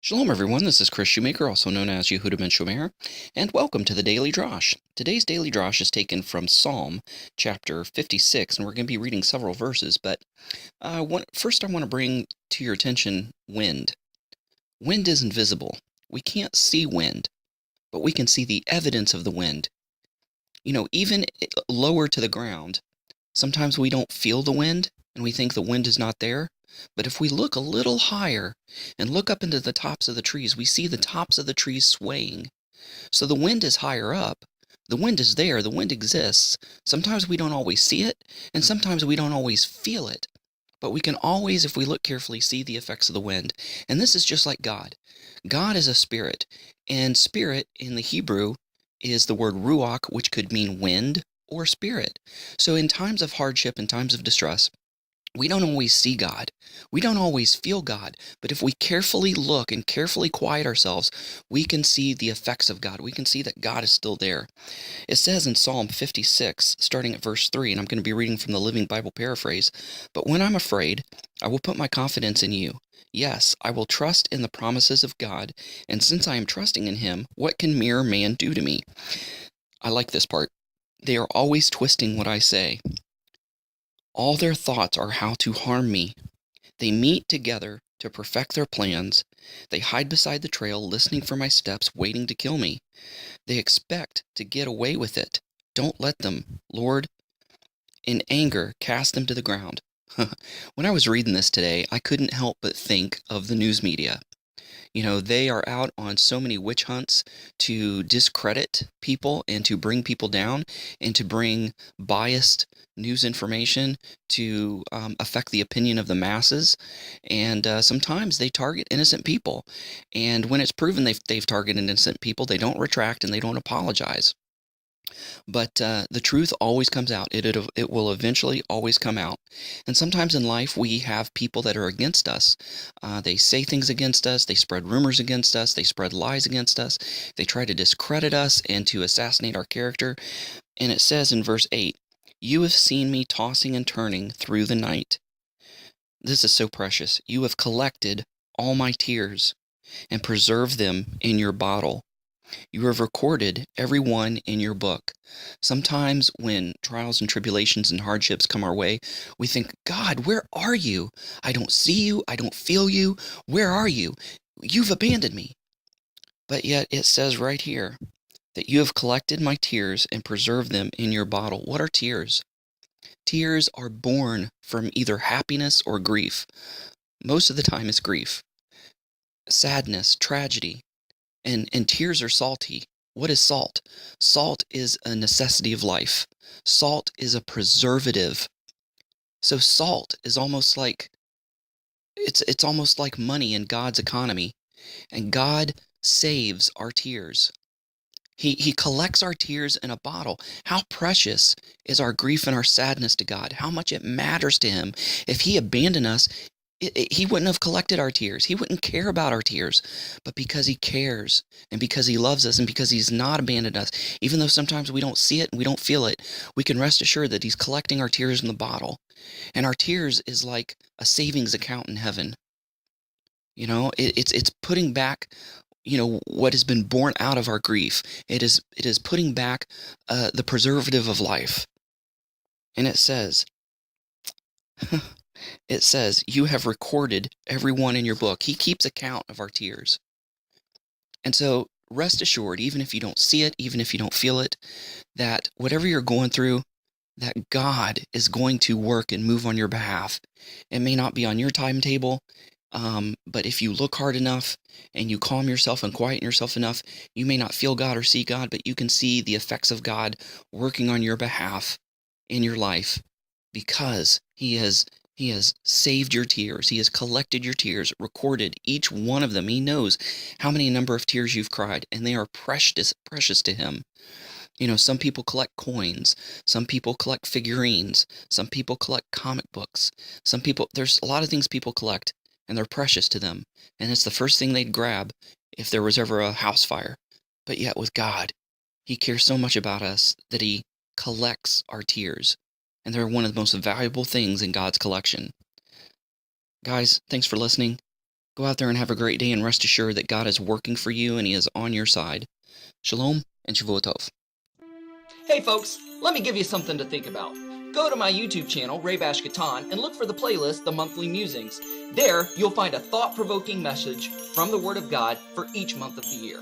Shalom, everyone. This is Chris Shoemaker, also known as Yehuda Ben Shomer, and welcome to the Daily Drosh. Today's Daily Drosh is taken from Psalm chapter 56, and we're going to be reading several verses. But first, I want to bring to your attention wind. Wind is invisible. We can't see wind, but we can see the evidence of the wind. Even lower to the ground, sometimes we don't feel the wind, and we think the wind is not there. But if we look a little higher and look up into the tops of the trees, we see the tops of the trees swaying. So the wind is higher up. The wind is there. The wind exists. Sometimes we don't always see it, and sometimes we don't always feel it. But we can always, if we look carefully, see the effects of the wind. And this is just like God. God is a spirit, and spirit in the Hebrew is the word ruach, which could mean wind or spirit. So in times of hardship, in times of distress, we don't always see God. We don't always feel God. But if we carefully look and carefully quiet ourselves, we can see the effects of God. We can see that God is still there. It says in Psalm 56, starting at verse 3, and I'm going to be reading from the Living Bible Paraphrase, "But when I'm afraid, I will put my confidence in you. Yes, I will trust in the promises of God. And since I am trusting in him, what can mere man do to me?" I like this part. "They are always twisting what I say. All their thoughts are how to harm me. They meet together to perfect their plans. They hide beside the trail, listening for my steps, waiting to kill me. They expect to get away with it. Don't let them, Lord. In anger, cast them to the ground." When I was reading this today, I couldn't help but think of the news media. They are out on so many witch hunts to discredit people and to bring people down and to bring biased news information to affect the opinion of the masses. And sometimes they target innocent people. And when it's proven they've targeted innocent people, they don't retract and they don't apologize. But the truth always comes out. It will eventually always come out. And sometimes in life, we have people that are against us. They say things against us. They spread rumors against us. They spread lies against us. They try to discredit us and to assassinate our character. And it says in verse 8, "You have seen me tossing and turning through the night." This is so precious. "You have collected all my tears and preserved them in your bottle. You have recorded every one in your book." Sometimes when trials and tribulations and hardships come our way, we think, "God, where are you? I don't see you. I don't feel you. Where are you? You've abandoned me." But yet it says right here that you have collected my tears and preserved them in your bottle. What are tears? Tears are born from either happiness or grief. Most of the time it's grief, sadness, tragedy. And tears are salty. What is salt? Salt is a necessity of life. Salt is a preservative. So salt is almost like it's almost like money in God's economy. And God saves our tears. He collects our tears in a bottle. How precious is our grief and our sadness to God? How much it matters to him. If he abandoned us, he wouldn't have collected our tears. He wouldn't care about our tears. But because he cares and because he loves us and because he's not abandoned us, even though sometimes we don't see it and we don't feel it, we can rest assured that he's collecting our tears in the bottle. And our tears is like a savings account in heaven. It's putting back what has been born out of our grief. It is putting back the preservative of life. And it says, "You have recorded every one in your book." He keeps account of our tears. And so rest assured, even if you don't see it, even if you don't feel it, that whatever you're going through, that God is going to work and move on your behalf. It may not be on your timetable, but if you look hard enough and you calm yourself and quieten yourself enough, you may not feel God or see God, but you can see the effects of God working on your behalf in your life because he has saved your tears. He has collected your tears, recorded each one of them. He knows how many number of tears you've cried, and they are precious to him. Some people collect coins. Some people collect figurines. Some people collect comic books. There's a lot of things people collect, and they're precious to them. And it's the first thing they'd grab if there was ever a house fire. But yet with God, he cares so much about us that he collects our tears. And they're one of the most valuable things in God's collection. Guys, thanks for listening. Go out there and have a great day, and rest assured that God is working for you and He is on your side. Shalom and Shavua Tov. Hey folks, let me give you something to think about. Go to my YouTube channel, Ray Bash Katan, and look for the playlist, The Monthly Musings. There, you'll find a thought-provoking message from the Word of God for each month of the year.